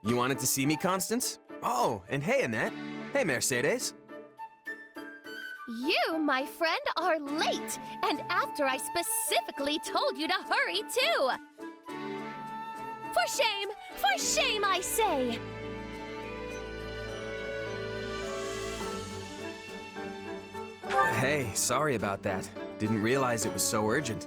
You wanted to see me, Constance? Oh, and hey, Annette. Hey, Mercedes. You, my friend, are late, and after I specifically told you to hurry, too! For shame, I say! Hey, sorry about that. Didn't realize it was so urgent.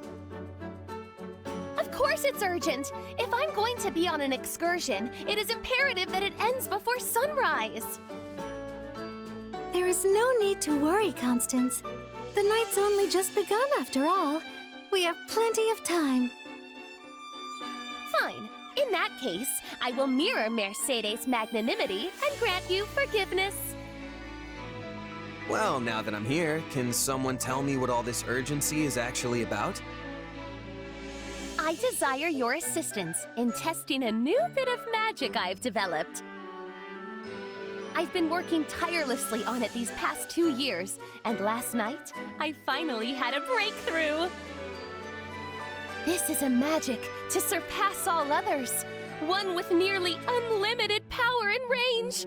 Of course it's urgent! If I'm going to be on an excursion, it is imperative that it ends before sunrise! There is no need to worry, Constance. The night's only just begun after all. We have plenty of time. Fine. In that case, I will mirror Mercedes' magnanimity and grant you forgiveness. Well, now that I'm here, can someone tell me what all this urgency is actually about? I desire your assistance in testing a new bit of magic I've developed. I've been working tirelessly on it these past 2 years, and last night, I finally had a breakthrough. This is a magic to surpass all others, one with nearly unlimited power and range.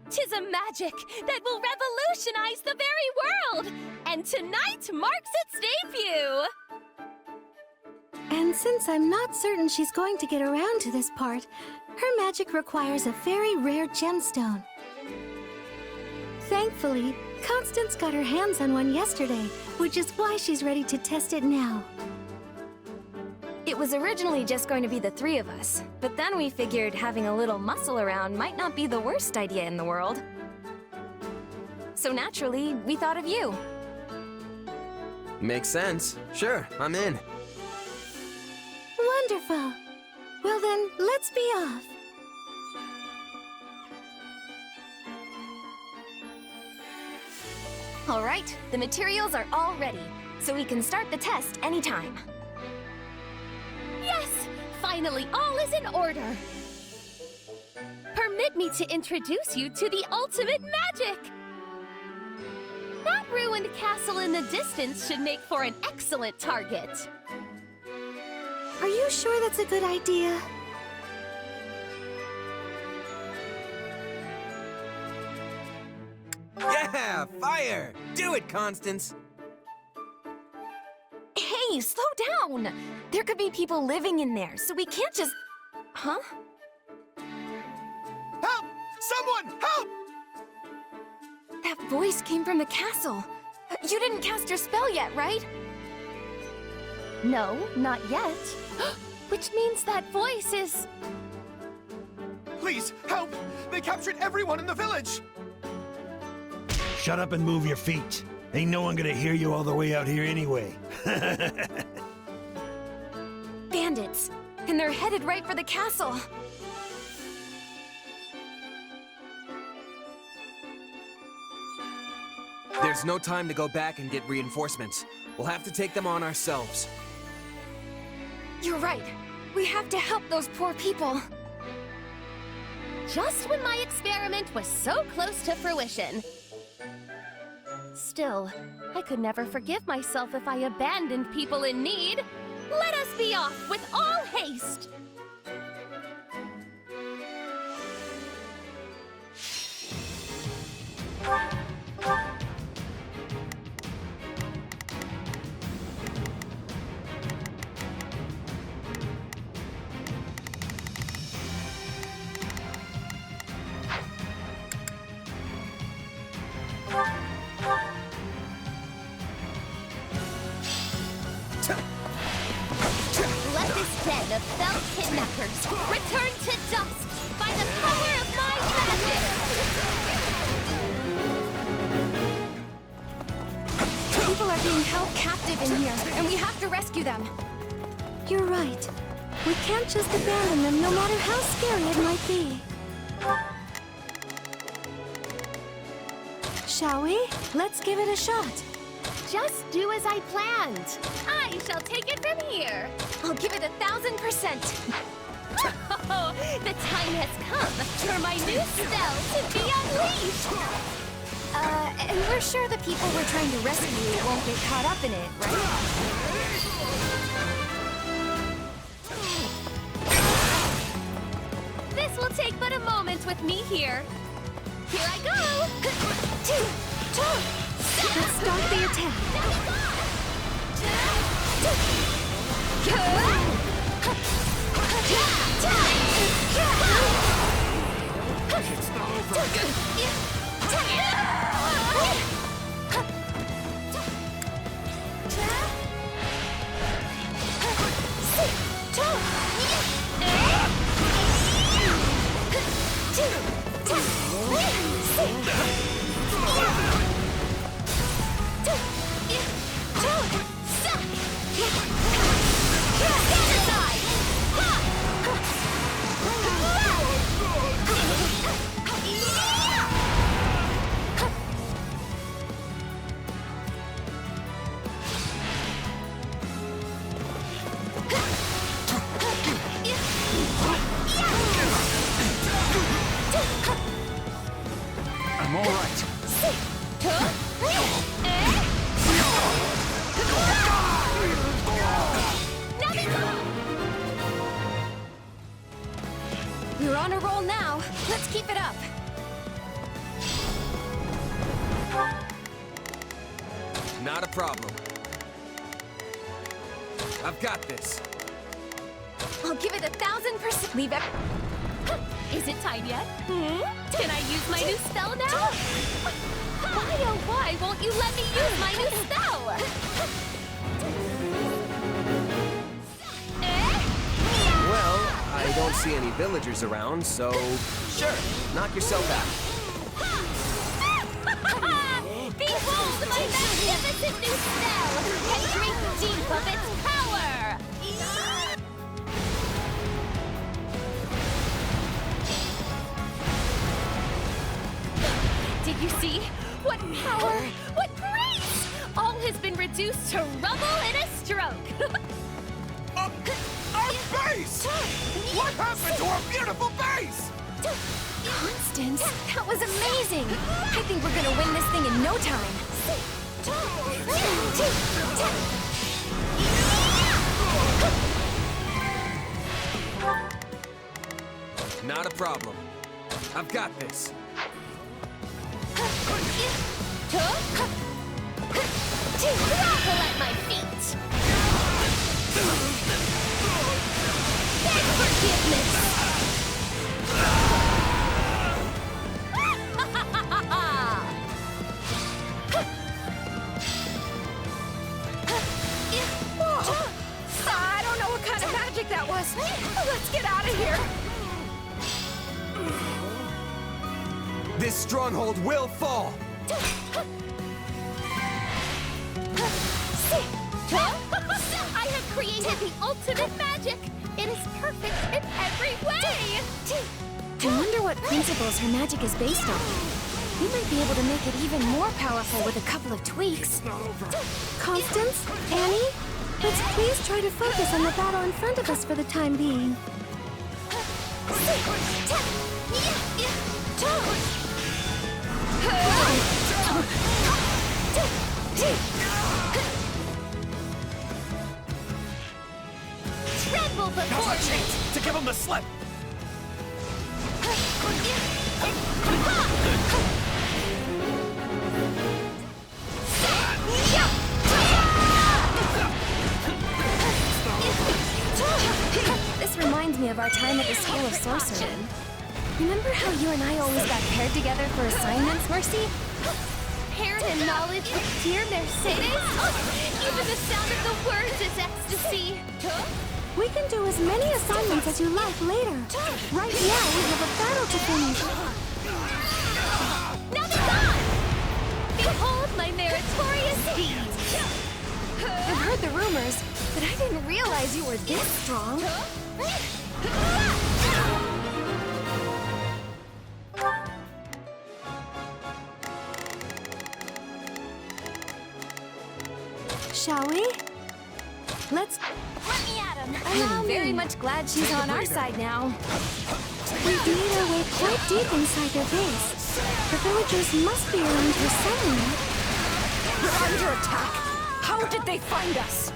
'Tis a magic that will revolutionize the very world, and tonight marks its debut! And since I'm not certain she's going to get around to this part, her magic requires a very rare gemstone. Thankfully, Constance got her hands on one yesterday, which is why she's ready to test it now. It was originally just going to be the 3 of us, but then we figured having a little muscle around might not be the worst idea in the world. So naturally, we thought of you. Makes sense. Sure, I'm in. Wonderful! Well then, let's be off. All right, the materials are all ready, so we can start the test anytime. Yes! Finally, all is in order! Permit me to introduce you to the ultimate magic! That ruined castle in the distance should make for an excellent target. Are you sure that's a good idea? Yeah, fire! Do it, Constance! Hey, slow down! There could be people living in there, so we can't just... Huh? Help! Someone, help! That voice came from the castle. You didn't cast your spell yet, right? No, not yet. Which means that voice is... Please, help! They captured everyone in the village! Shut up and move your feet. Ain't no one gonna hear you all the way out here anyway. Bandits. And they're headed right for the castle. There's no time to go back and get reinforcements. We'll have to take them on ourselves. You're right. We have to help those poor people. Just when my experiment was so close to fruition. Still, I could never forgive myself if I abandoned people in need. Let us be off with all haste! Let this den of fell kidnappers return to dust by the power of my magic! People are being held captive in here, and we have to rescue them. You're right. We can't just abandon them no matter how scary it might be. Shall we? Let's give it a shot. Just do as I planned. I shall take it from here. I'll give it 1,000%. Oh, the time has come for my new spell to be unleashed! And we're sure the people we're trying to rescue won't get caught up in it, right? meet me here. Here I go! Let's start the attack. It's not over yet. I'm all right. We're on a roll now. Let's keep it up. Not a problem. I've got this. I'll give it 1,000%. Leave it. Is it time yet? Can I use my new spell now? Why, oh why won't you let me use my new spell? Well, I don't see any villagers around, so sure, knock yourself out. Behold my magnificent new spell, and drink deep of its power! Did you see? What power! What grace! All has been reduced to rubble in a stroke! Our base! What happened to our beautiful base? Constance, that was amazing. I think we're gonna win this thing in no time. Not a problem. I've got this. Trample at my feet! Beg forgiveness! I don't know what kind of magic that was. Let's get out of here. This stronghold will fall! I have created the ultimate magic! It is perfect in every way! I wonder what principles her magic is based on. We might be able to make it even more powerful with a couple of tweaks. Constance, Annie, let's please try to focus on the battle in front of us for the time being. Tremble Now's before our me! chance to give them the slip! This reminds me of our time at the School of Sorcery. Remember how you and I always got paired together for assignments, Mercy? Paired in knowledge with dear Mercedes? Even the sound of the words is ecstasy! We can do as many assignments as you like later. Right now, we have a battle to finish. Now be gone! Behold my meritorious deed! I've heard the rumors, but I didn't realize you were this strong. Shall we? Let's... Let me at him! I'm very much glad she's on our side now. We've made our way quite deep inside their base. The villagers must be around here somewhere. We're under attack. How did they find us?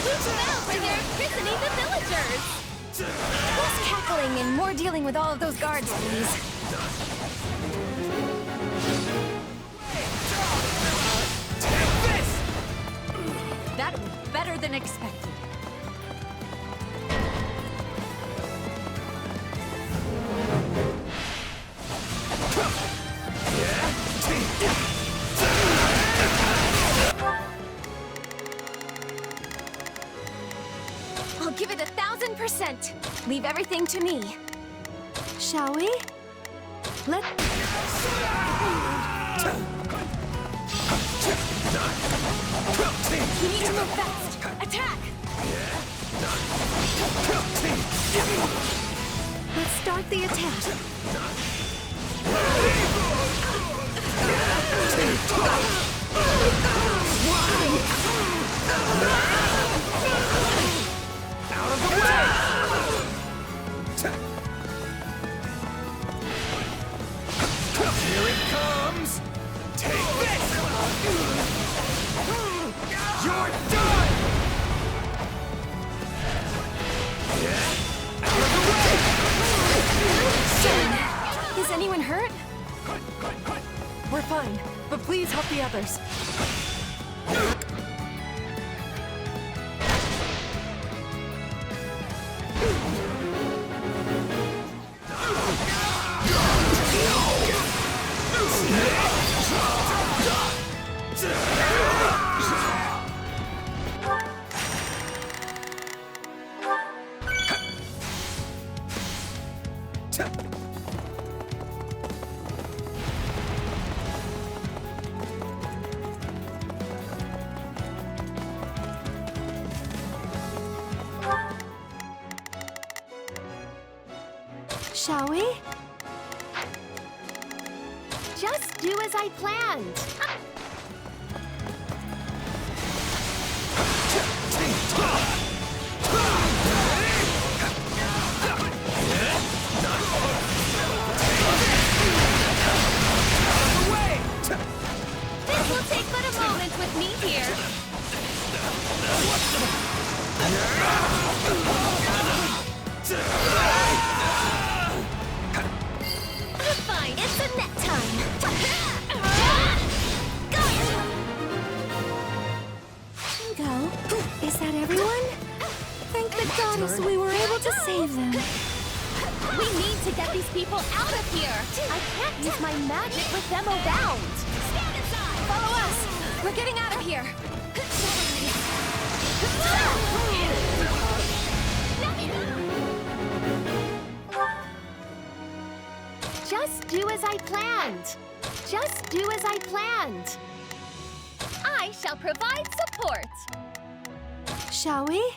We fell for their imprisoning Less cackling and more dealing with all of those guards, please. Take this! That was better than expected. I'll give it 1,000%. Leave everything to me. Shall we? Let... We need to move fast. Attack! Let's start the attack. Out of the way! Here it comes! Take this! You're done! Out of the way! Is anyone hurt? We're fine, but please help the others. Shall we? Just do as I planned. This will take but a moment with me here. Fine, it's a net time. Bingo. Is that everyone? Thank the goddess we were able to save them. We need to get these people out of here. I can't use my magic with them bound. Stand aside! Follow us! We're getting out of here! Just do as I planned. Just do as I planned. I shall provide support. Shall we?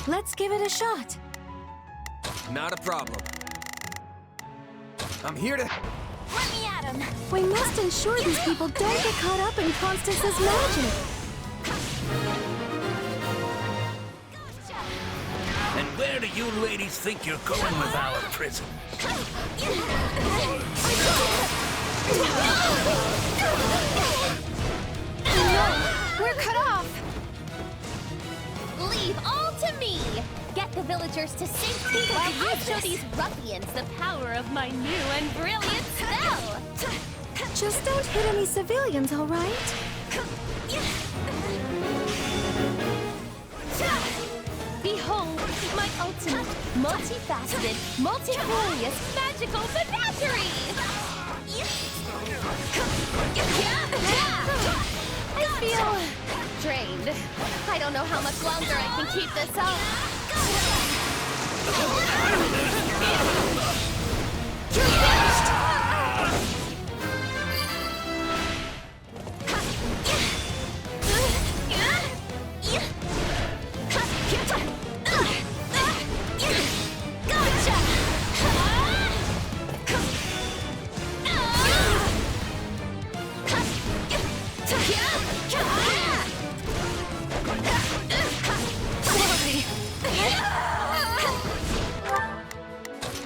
Let's give it a shot. Not a problem. I'm here to... Let me at him! We must ensure these people don't get caught up in Constance's magic. And where do you ladies think you're going with our prison? We're cut off! Leave all to me. Get the villagers to safety while I show these ruffians the power of my new and brilliant spell. Just don't hit any civilians, all right? Behold my ultimate, multifaceted, multifarious magical menagerie! I feel drained. I don't know how much longer I can keep this up. You're finished!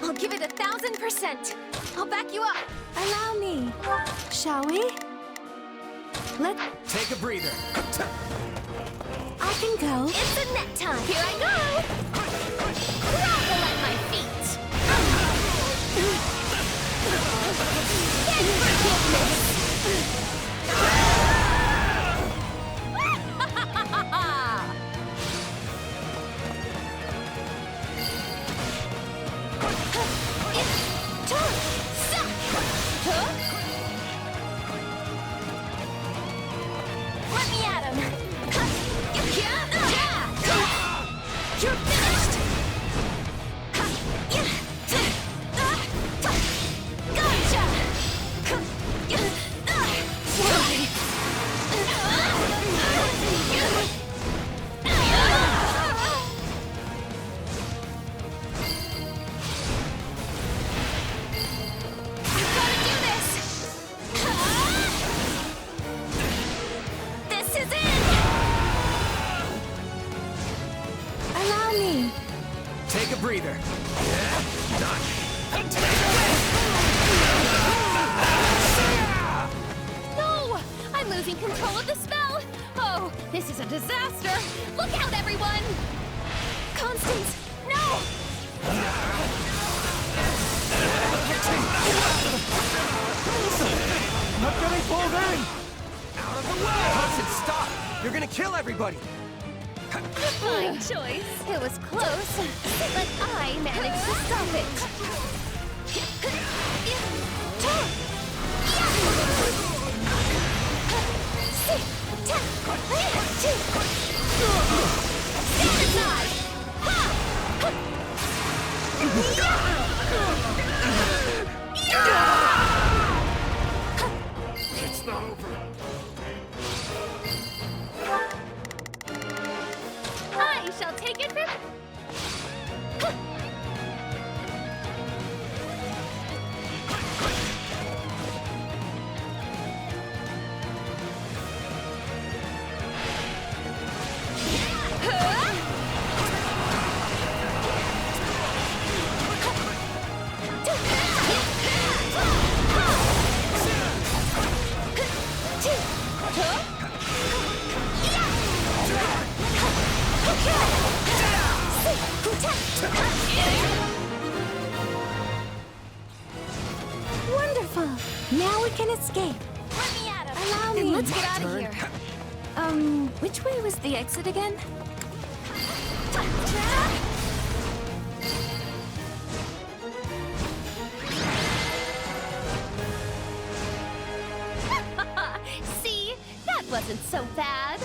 I'll give it 1,000%. I'll back you up. Allow me. Shall we? Take a breather. I I can go. It's a net time. Here I go. Grovel at my feet. Get forgiveness. Let me at him. You're finished. Take a breather. No! I'm losing control of the spell! Oh, this is a disaster! Look out, everyone! Constance, no! Not getting pulled in! Out of the way! Constance, stop! You're gonna kill everybody! Fine choice. It was close, but I managed to stop it. Stand aside! It's not over. I shall take it from... Wonderful. Now we can escape. Let me at him. Allow Then me. let's get out of here. Which way was the exit again? See? That wasn't so bad.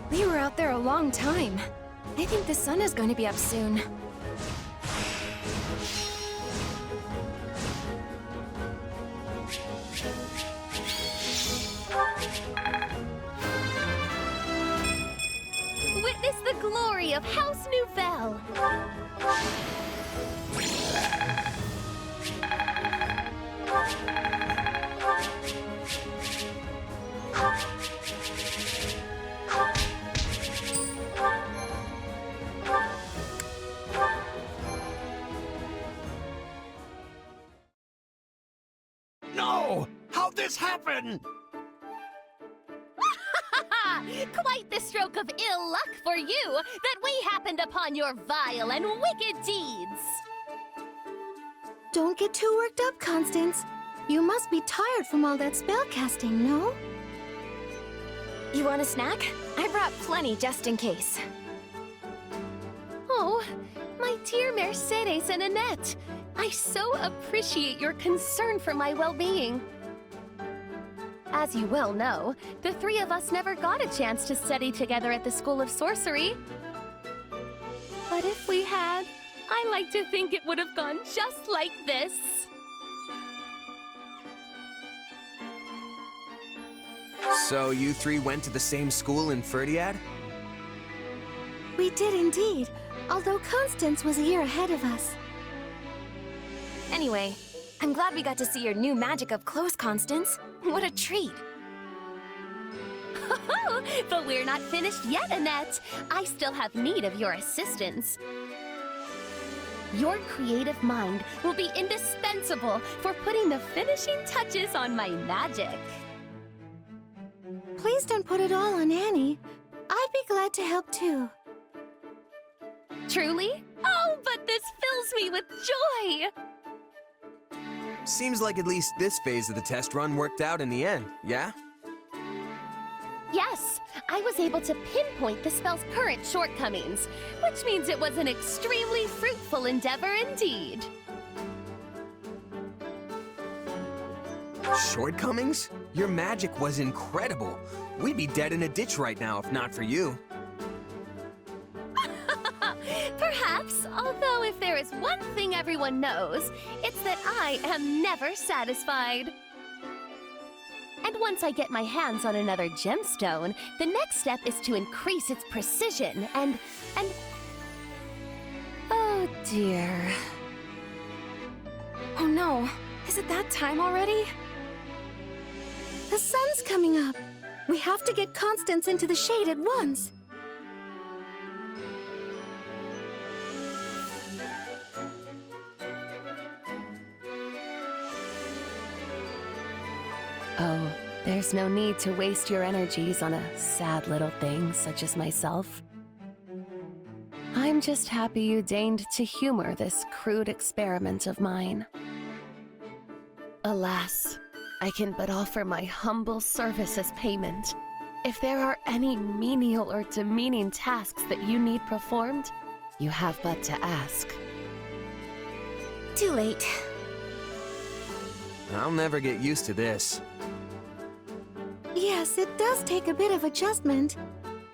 We were out there a long time. I think the sun is going to be up soon. Witness the glory of House Nouvelle. No! How'd this happen? Quite the stroke of ill luck for you that we happened upon your vile and wicked deeds. Don't get too worked up, Constance. You must be tired from all that spell casting, no? You want a snack? I brought plenty just in case. Oh, my dear Mercedes and Annette, I so appreciate your concern for my well-being. As you well know, the three of us never got a chance to study together at the School of Sorcery. But if we had, I like to think it would have gone just like this. So you three went to the same school in Ferdiad? We did indeed, although Constance was a year ahead of us. Anyway, I'm glad we got to see your new magic up close, Constance. What a treat. But we're not finished yet, Annette. I still have need of your assistance. Your creative mind will be indispensable for putting the finishing touches on my magic. Please don't put it all on Annie. I'd be glad to help too. Truly? Oh, but this fills me with joy! Seems like at least this phase of the test run worked out in the end, yeah? Yes, I was able to pinpoint the spell's current shortcomings, which means it was an extremely fruitful endeavor indeed. Shortcomings? Your magic was incredible. We'd be dead in a ditch right now if not for you. Perhaps, although if there is one thing everyone knows, it's that I am never satisfied. And once I get my hands on another gemstone, the next step is to increase its precision and... Oh dear. Oh no, is it that time already? The sun's coming up. We have to get Constance into the shade at once. Oh, there's no need to waste your energies on a sad little thing such as myself. I'm just happy you deigned to humor this crude experiment of mine. Alas, I can but offer my humble service as payment. If there are any menial or demeaning tasks that you need performed, you have but to ask. Too late. I'll never get used to this. Yes, it does take a bit of adjustment.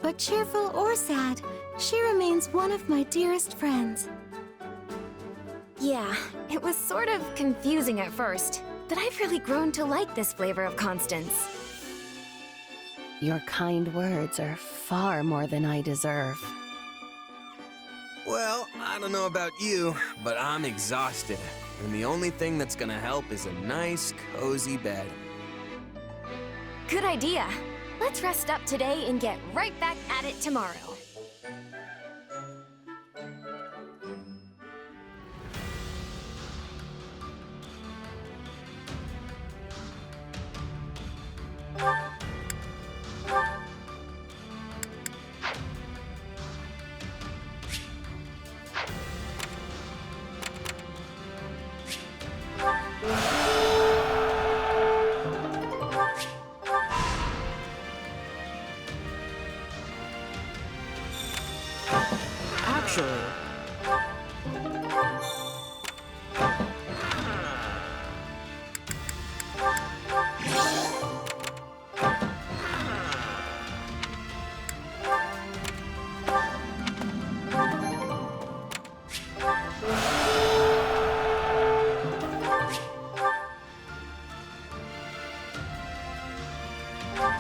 But cheerful or sad, she remains one of my dearest friends. Yeah, it was sort of confusing at first, but I've really grown to like this flavor of Constance. Your kind words are far more than I deserve. Well, I don't know about you, but I'm exhausted. And the only thing that's gonna help is a nice, cozy bed. Good idea. Let's rest up today and get right back at it tomorrow.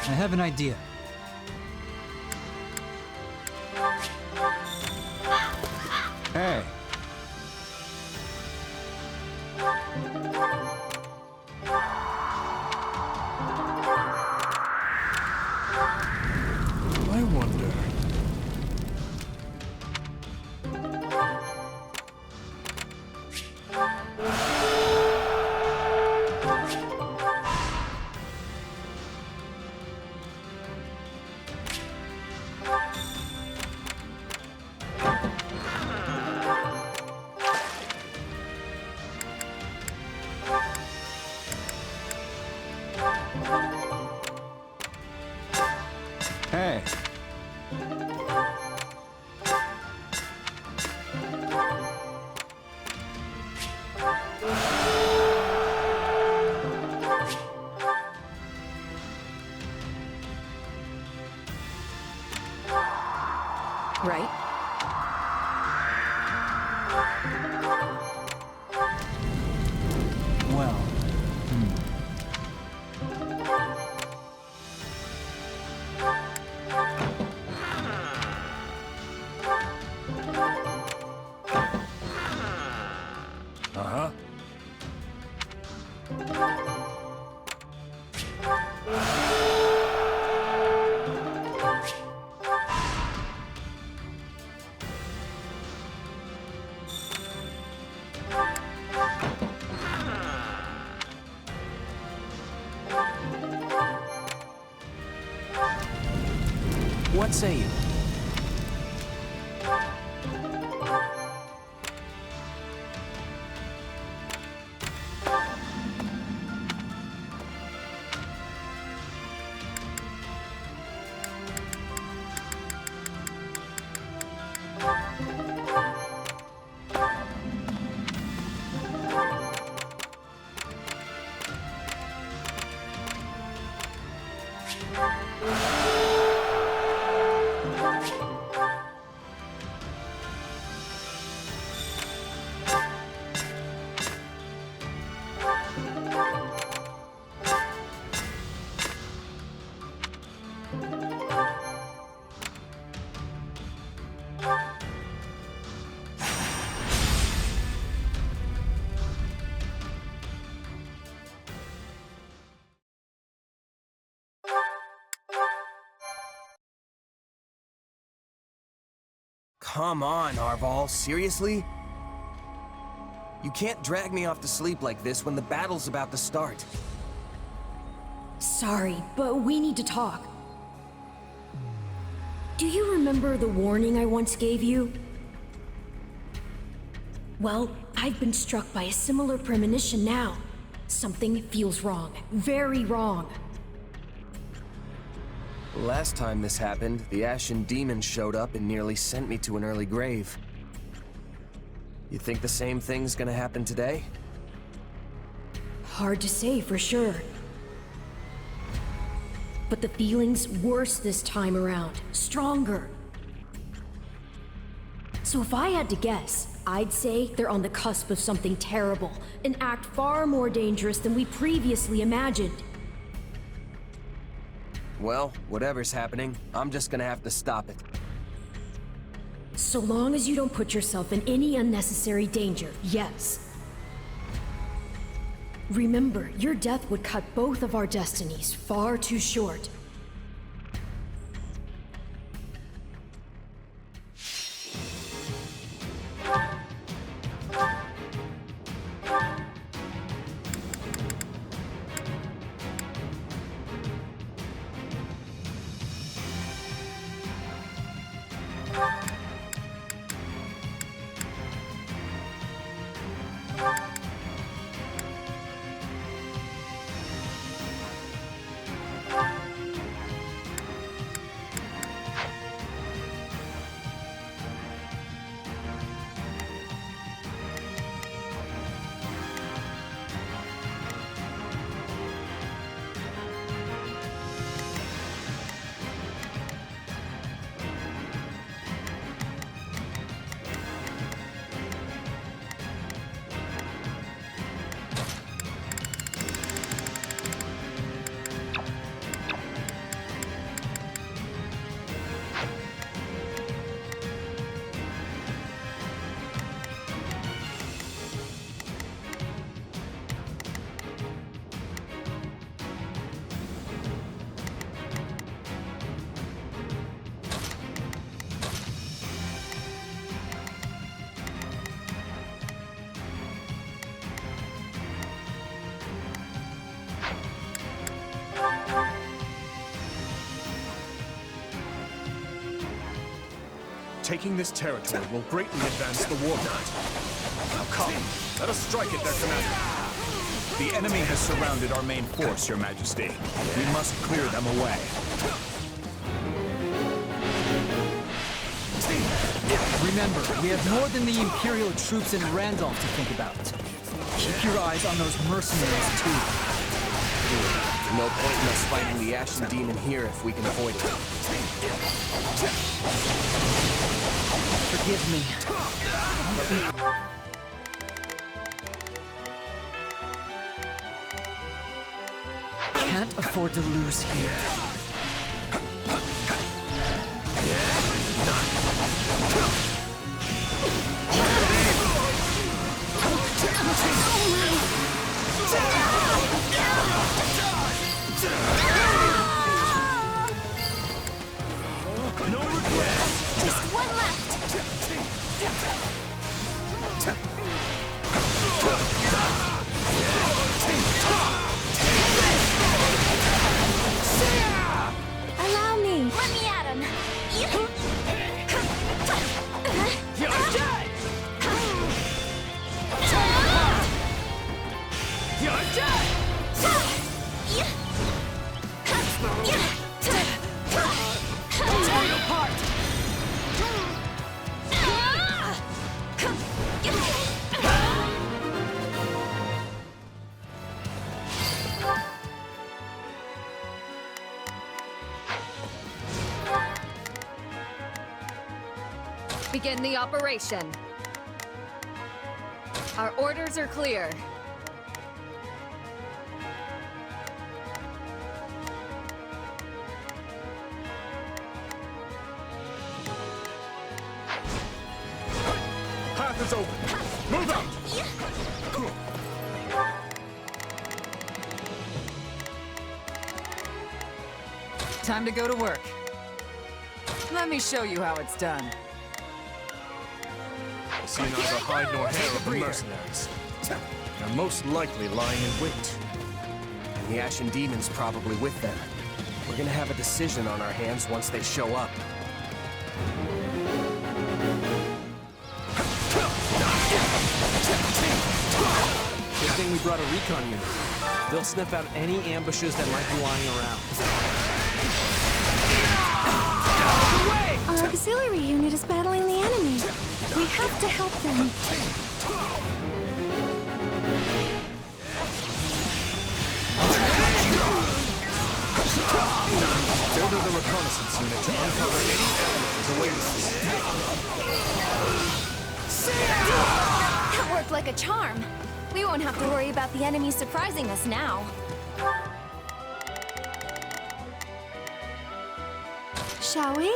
I have an idea. Hey. I wonder. Hey. Right? Well. Uh-huh. What say you? Come on, Arval, seriously? You can't drag me off to sleep like this when the battle's about to start. Sorry, but we need to talk. Do you remember the warning I once gave you? Well, I've been struck by a similar premonition now. Something feels wrong. Very wrong. Last time this happened, the Ashen Demon showed up and nearly sent me to an early grave. You think the same thing's gonna happen today? Hard to say for sure. But the feeling's worse this time around. Stronger. So if I had to guess, I'd say they're on the cusp of something terrible. An act far more dangerous than we previously imagined. Well, whatever's happening, I'm just gonna have to stop it. So long as you don't put yourself in any unnecessary danger, yes. Remember, your death would cut both of our destinies far too short. Taking this territory will greatly advance the war front. Now come, let us strike at their commander. The enemy has surrounded our main force, Your Majesty. We must clear them away. Remember, we have more than the Imperial troops in Randolph to think about. Keep your eyes on those mercenaries, too. No point in us fighting the Ashen Demon here if we can avoid it. Forgive me. Can't afford to lose here. Just one left. Allow me. Let me at him. Begin the operation. Our orders are clear. Path is open. Move out! Time to go to work. Let me show you how it's done. I see neither hide nor hair of the mercenaries. They're most likely lying in wait. And the Ashen Demon's probably with them. We're gonna have a decision on our hands once they show up. Good thing we brought a recon unit. They'll sniff out any ambushes that might be lying around. Our auxiliary unit is battling the enemy. We have to help them. Order the reconnaissance unit to uncover any ambushes awaiting us. That worked like a charm. We won't have to worry about the enemy surprising us now. Shall we?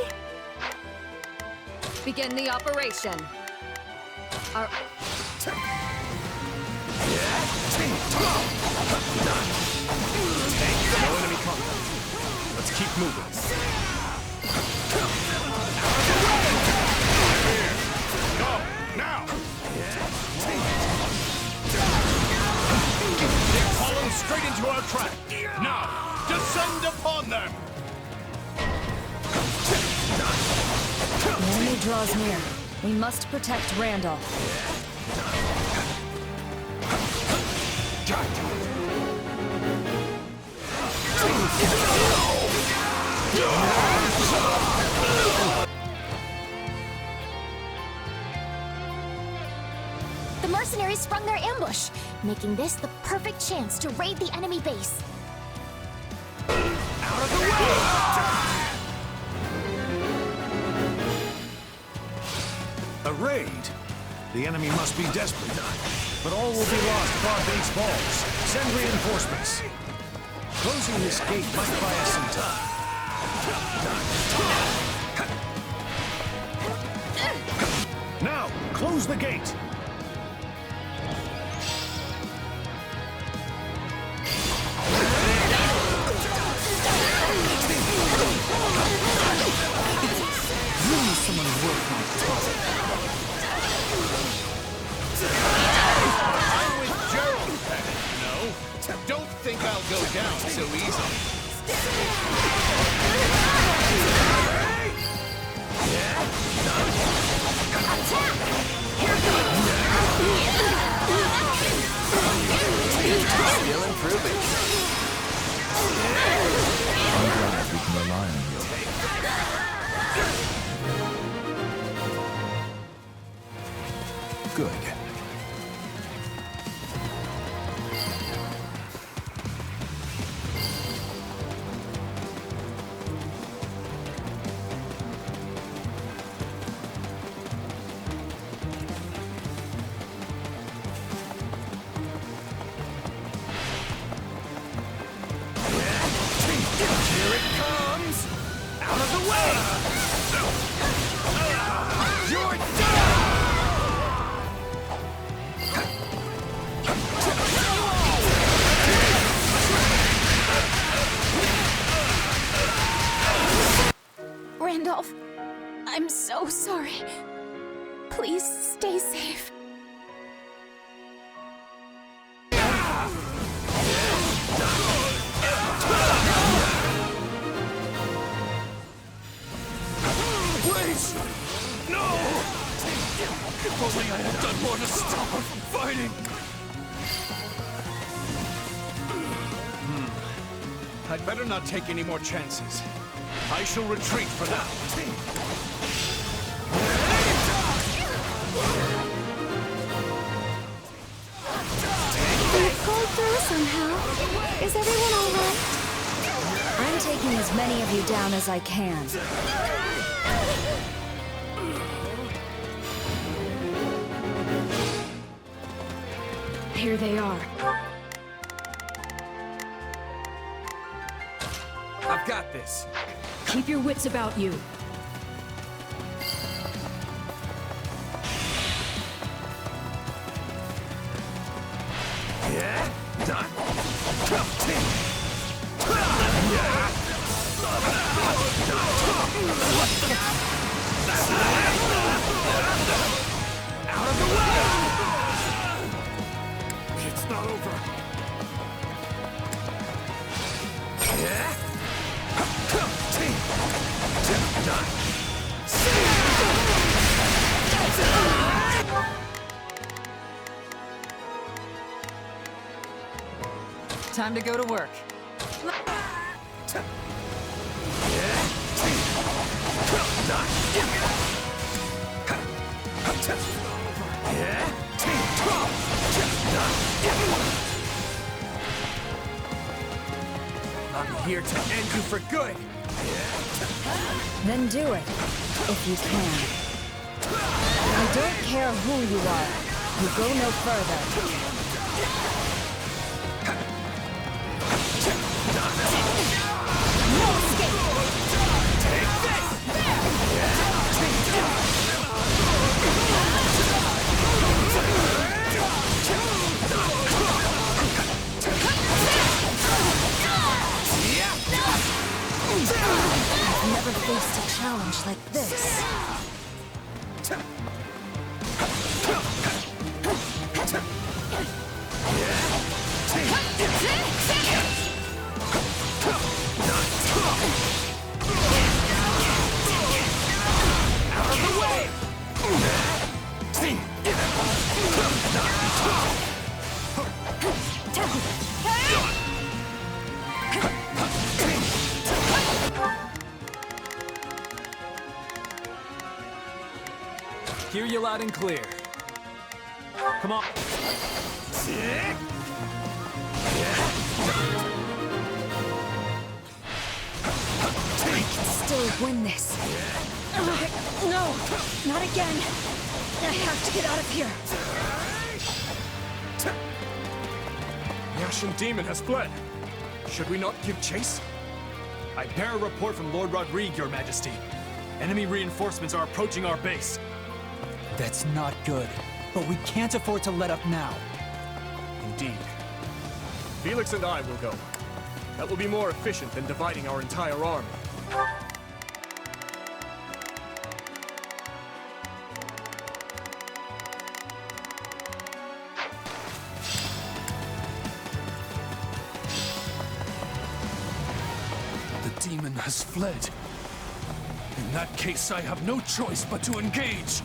Begin the operation. Our... No enemy contact. Let's keep moving. Go! Now! They're falling straight into our track. Now, descend upon them! The enemy draws near. We must protect Randolph. The mercenaries sprung their ambush, making this the perfect chance to raid the enemy base. Out of the way! A raid? The enemy must be desperate. But all will be lost if our base falls. Send reinforcements. Closing this gate might buy us some time. Now, close the gate! Someone work my target. I'm with Jeralt, you know? Don't think I'll go down so easily. Still improving. I'm glad we can rely on you. Good. Here it comes! Out of the way! You're done! Randolph, I'm so sorry. Please stay safe. Please! No! If only I had done more to stop her from fighting! I'd better not take any more chances. I shall retreat for now. We've pulled through somehow. Is everyone all right? I'm taking as many of you down as I can. Here they are. I've got this. Keep your wits about you. Out of the way! It's not over. Time to go to work. I'm here to end you for good. Then do it, if you can. I don't care who you are. You go no further. No escape! Take this! I've never faced a challenge like this. Out of the way! Hear you loud and clear. Come on. I can still win this. No, not again. I have to get out of here. The Ashen Demon has fled. Should we not give chase? I bear a report from Lord Rodrigue, Your Majesty. Enemy reinforcements are approaching our base. That's not good. But we can't afford to let up now. Indeed. Felix and I will go. That will be more efficient than dividing our entire army. The demon has fled. In that case, I have no choice but to engage.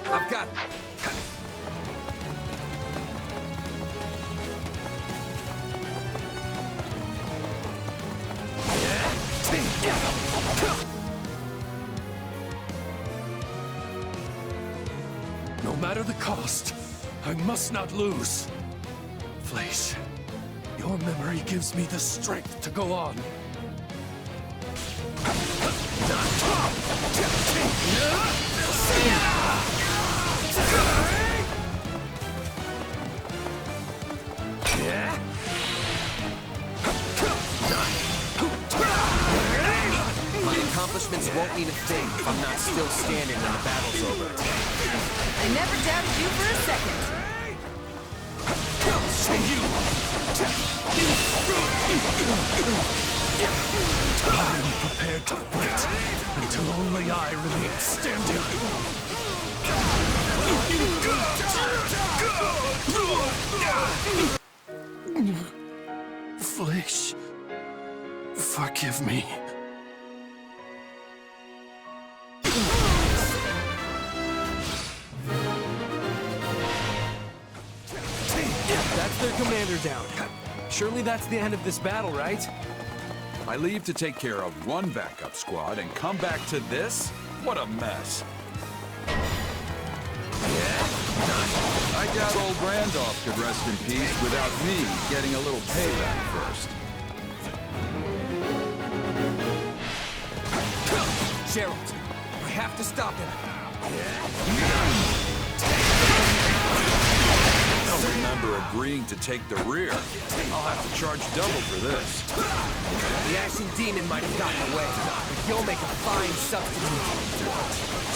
I've got it. No matter the cost, I must not lose. Fleisch, your memory gives me the strength to go on. My accomplishments won't mean a thing if I'm not still standing when the battle's over. I never doubted you for a second. I am prepared to fight until only I remain standing. Fleisch, forgive me. That's their commander down. Surely that's the end of this battle, right? I leave to take care of one backup squad and come back to this? What a mess. I doubt old Randolph could rest in peace without me getting a little payback first. Jeralt, I have to stop him. I don't remember agreeing to take the rear. I'll have to charge double for this. The Ashen Demon might have gotten away, but you'll make a fine substitute.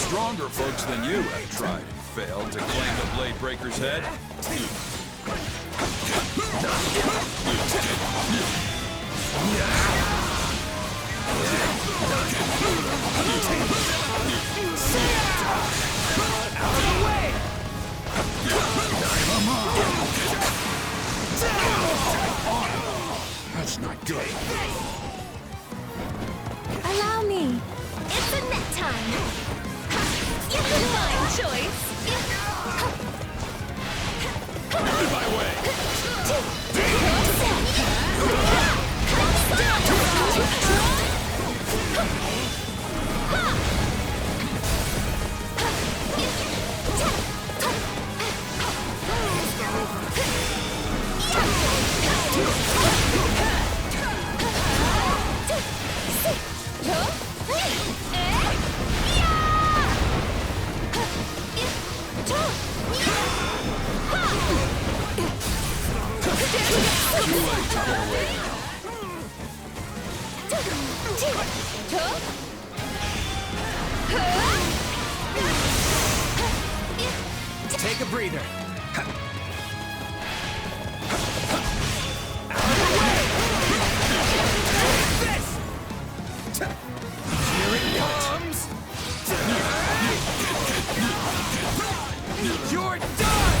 Stronger folks than you have tried and failed to claim the Blade Breaker's head. Out of the way! That's not good. Allow me. It's a net time. It's a fine choice. Out of my way! Too late to get away now. Take a breather. Here it comes! You're done!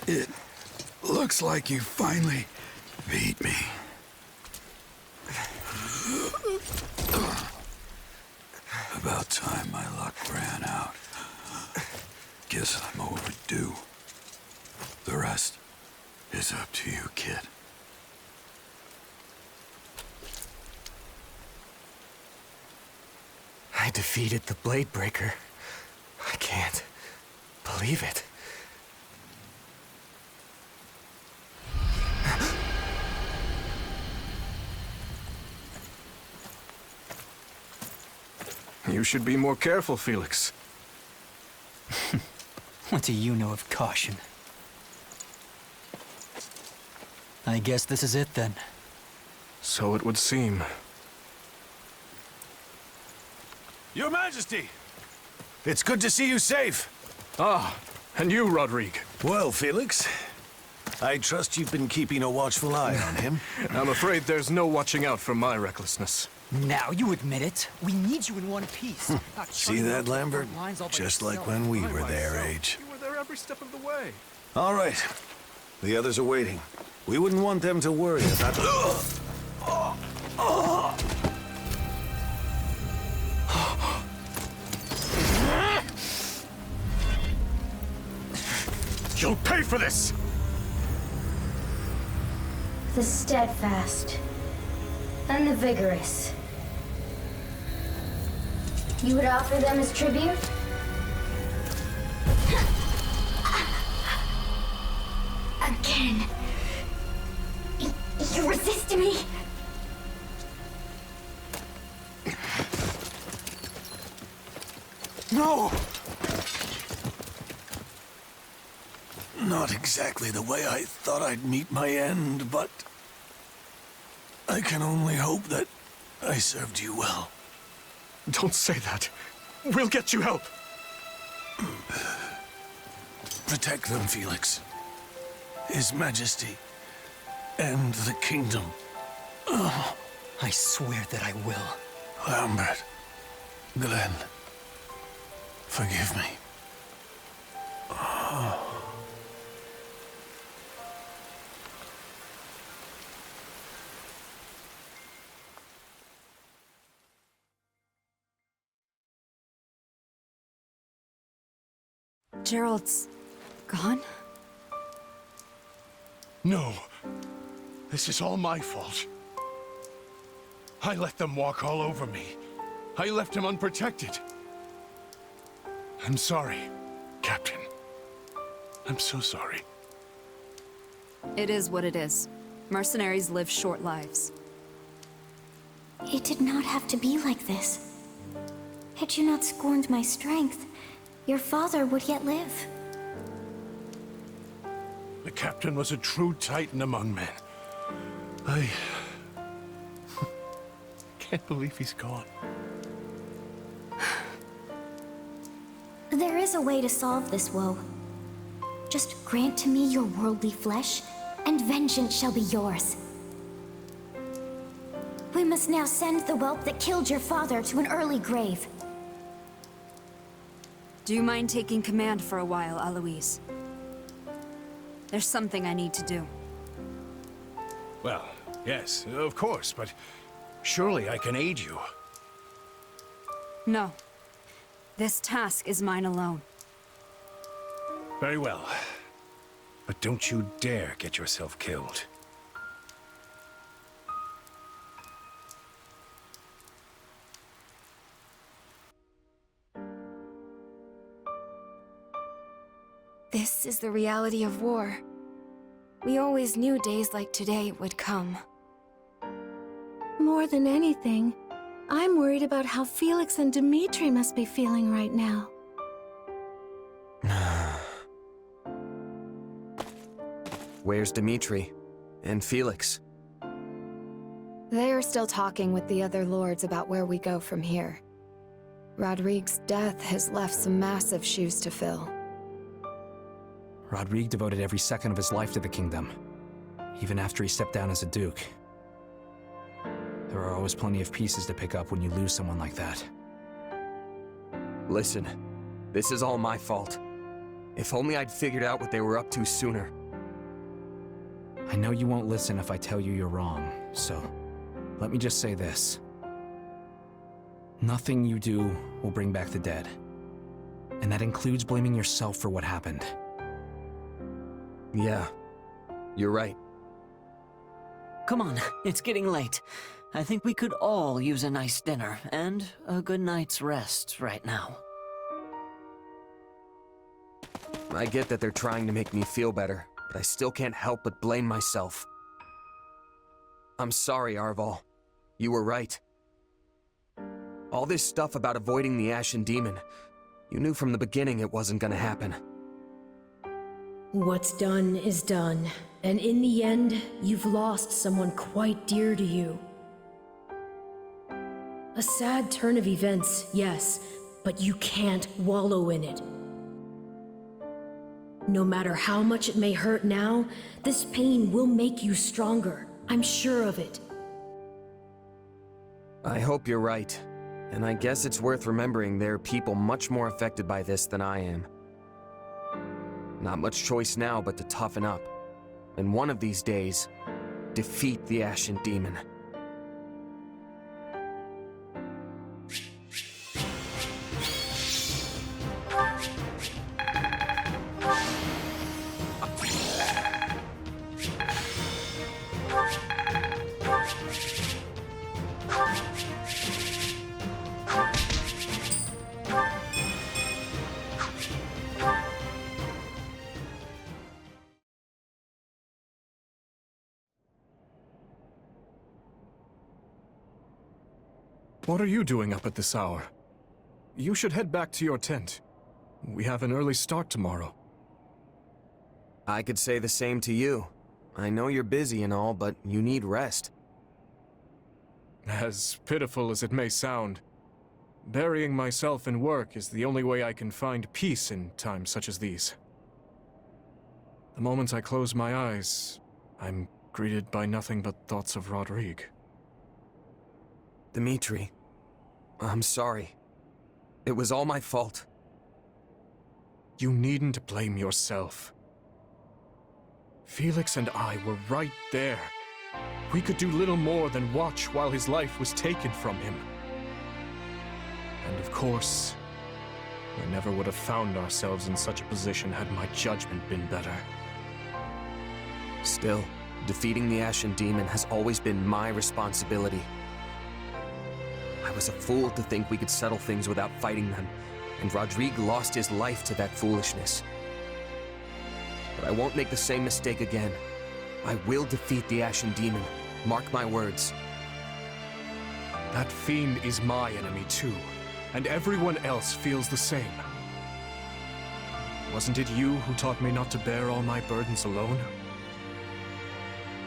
It looks like you finally beat me. About time my luck ran out. Guess I'm overdue. The rest is up to you, kid. I defeated the Blade Breaker. I can't believe it. You should be more careful, Felix. What do you know of caution? I guess this is it then. So it would seem. Your Majesty! It's good to see you safe. Ah, and you, Rodrigue. Well, Felix, I trust you've been keeping a watchful eye on him. I'm afraid there's no watching out for my recklessness. Now you admit it. We need you in one piece. See that, Lambert? Just like when we were their age. You were there every step of the way. All right. The others are waiting. We wouldn't want them to worry about... You'll pay for this! The steadfast and the vigorous. You would offer them as tribute? Again. You resist me? No! Not exactly the way I thought I'd meet my end, but... I can only hope that I served you well. Don't say that. We'll get you help. Protect them, Felix. His Majesty and the kingdom. I swear that I will. Lambert, Glenn, forgive me. Jeralt's gone? No. This is all my fault. I let them walk all over me. I left him unprotected. I'm sorry, Captain. I'm so sorry. It is what it is. Mercenaries live short lives. It did not have to be like this. Had you not scorned my strength, your father would yet live. The Captain was a true titan among men. I can't believe he's gone. There is a way to solve this woe. Just grant to me your worldly flesh, and vengeance shall be yours. We must now send the whelp that killed your father to an early grave. Do you mind taking command for a while, Aloise? There's something I need to do. Well, yes, of course, but surely I can aid you. No. This task is mine alone. Very well. But don't you dare get yourself killed. This is the reality of war. We always knew days like today would come. More than anything, I'm worried about how Felix and Dimitri must be feeling right now. Where's Dimitri? And Felix? They are still talking with the other lords about where we go from here. Rodrigue's death has left some massive shoes to fill. Rodrigue devoted every second of his life to the kingdom, even after he stepped down as a duke. There are always plenty of pieces to pick up when you lose someone like that. Listen, this is all my fault. If only I'd figured out what they were up to sooner. I know you won't listen if I tell you you're wrong, so let me just say this. Nothing you do will bring back the dead. And that includes blaming yourself for what happened. Yeah, you're right. Come on, it's getting late. I think we could all use a nice dinner and a good night's rest right now. I get that they're trying to make me feel better, but I still can't help but blame myself. I'm sorry, Arval. You were right. All this stuff about avoiding the Ashen Demon, you knew from the beginning it wasn't gonna happen. What's done is done, and in the end, you've lost someone quite dear to you. A sad turn of events, yes, but you can't wallow in it. No matter how much it may hurt now, this pain will make you stronger. I'm sure of it. I hope you're right. And I guess it's worth remembering there are people much more affected by this than I am. Not much choice now but to toughen up. And one of these days, defeat the Ashen Demon. What are you doing up at this hour? You should head back to your tent. We have an early start tomorrow. I could say the same to you. I know you're busy and all, but you need rest. As pitiful as it may sound, Burying myself in work is the only way I can find peace in times such as these. The moment I close my eyes, I'm greeted by nothing but thoughts of Rodrigue. Dimitri, I'm sorry. It was all my fault. You needn't blame yourself. Felix and I were right there. We could do little more than watch while his life was taken from him. And of course, we never would have found ourselves in such a position had my judgment been better. Still, defeating the Ashen Demon has always been my responsibility. I was a fool to think we could settle things without fighting them, and Rodrigue lost his life to that foolishness. But I won't make the same mistake again. I will defeat the Ashen Demon. Mark my words. That fiend is my enemy too, and everyone else feels the same. Wasn't it you who taught me not to bear all my burdens alone?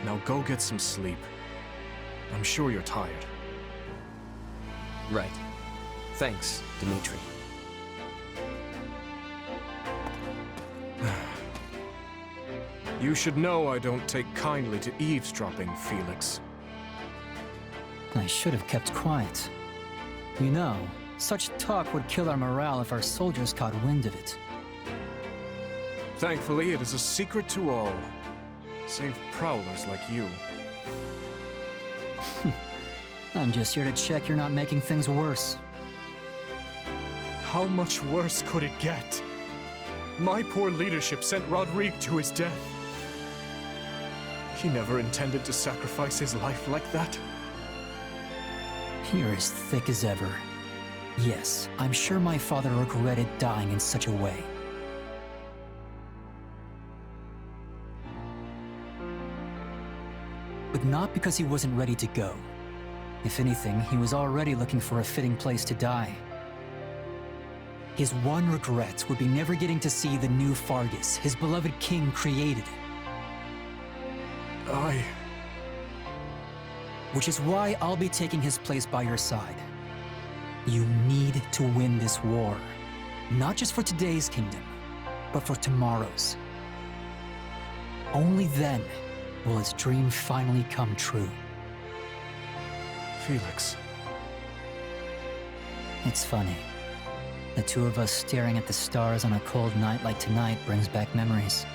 Now go get some sleep. I'm sure you're tired. Right. Thanks, Dimitri. You should know I don't take kindly to eavesdropping, Felix. I should have kept quiet. You know, such talk would kill our morale if our soldiers caught wind of it. Thankfully, it is a secret to all, save prowlers like you. I'm just here to check you're not making things worse. How much worse could it get? My poor leadership sent Rodrigue to his death. He never intended to sacrifice his life like that. You're as thick as ever. Yes, I'm sure my father regretted dying in such a way. But not because he wasn't ready to go. If anything, he was already looking for a fitting place to die. His one regret would be never getting to see the new Fargus, his beloved king, created. Which is why I'll be taking his place by your side. You need to win this war. Not just for today's kingdom, but for tomorrow's. Only then will his dream finally come true. Felix. It's funny. The two of us staring at the stars on a cold night like tonight brings back memories.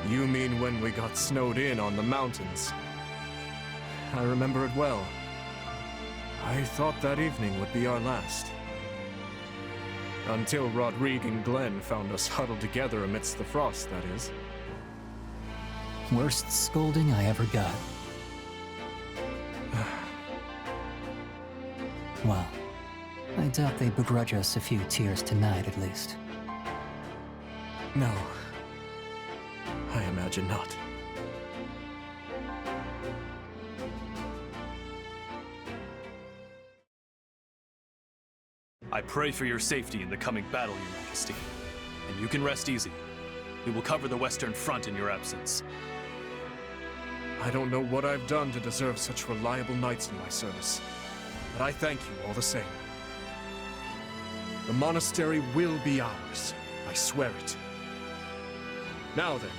You mean when we got snowed in on the mountains? I remember it well. I thought that evening would be our last. Until Rodrigue and Glenn found us huddled together amidst the frost, that is. Worst scolding I ever got. Well, I doubt they begrudge us a few tears tonight, at least. No. I imagine not. I pray for your safety in the coming battle, Your Majesty. And you can rest easy. We will cover the Western Front in your absence. I don't know what I've done to deserve such reliable knights in my service, but I thank you all the same. The monastery will be ours. I swear it. Now then,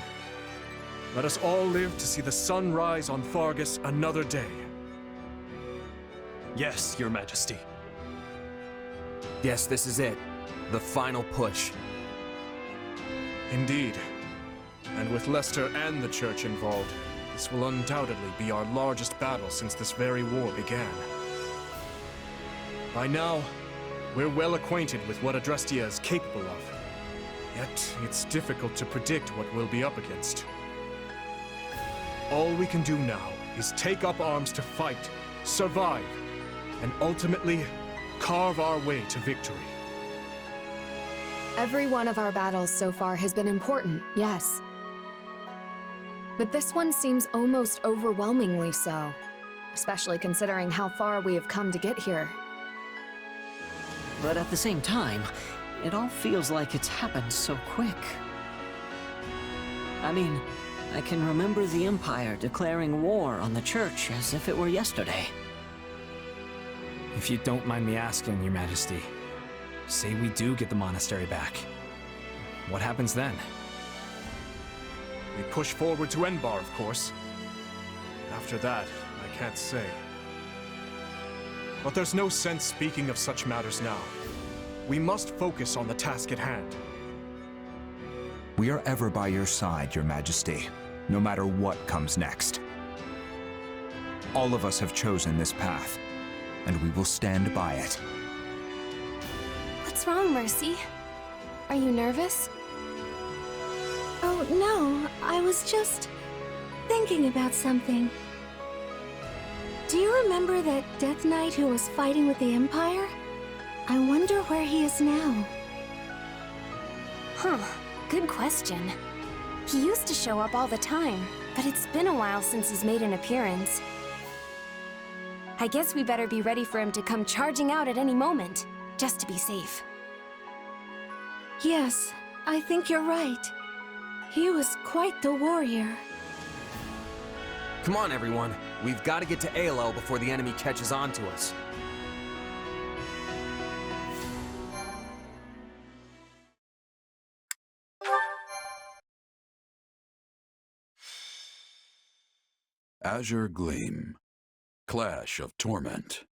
let us all live to see the sun rise on Fargus another day. Yes, Your Majesty. Yes, this is it. The final push. Indeed. And with Leicester and the Church involved, this will undoubtedly be our largest battle since this very war began. By now, we're well acquainted with what Adrestia is capable of. Yet, it's difficult to predict what we'll be up against. All we can do now is take up arms to fight, survive, and ultimately carve our way to victory. Every one of our battles so far has been important, yes. But this one seems almost overwhelmingly so, especially considering how far we have come to get here. But at the same time, it all feels like it's happened so quick. I mean, I can remember the Empire declaring war on the Church as if it were yesterday. If you don't mind me asking, Your Majesty, say we do get the monastery back. What happens then? We push forward to Enbar, of course. After that, I can't say. But there's no sense speaking of such matters now. We must focus on the task at hand. We are ever by your side, Your Majesty, no matter what comes next. All of us have chosen this path, and we will stand by it. What's wrong, Mercy? Are you nervous? Oh, no. I was just thinking about something. Do you remember that Death Knight who was fighting with the Empire? I wonder where he is now. Huh. Good question. He used to show up all the time, but it's been a while since he's made an appearance. I guess we better be ready for him to come charging out at any moment, just to be safe. Yes, I think you're right. He was quite the warrior. Come on, everyone. We've got to get to Aelel before the enemy catches on to us. Azure Gleam. Clash of Torment.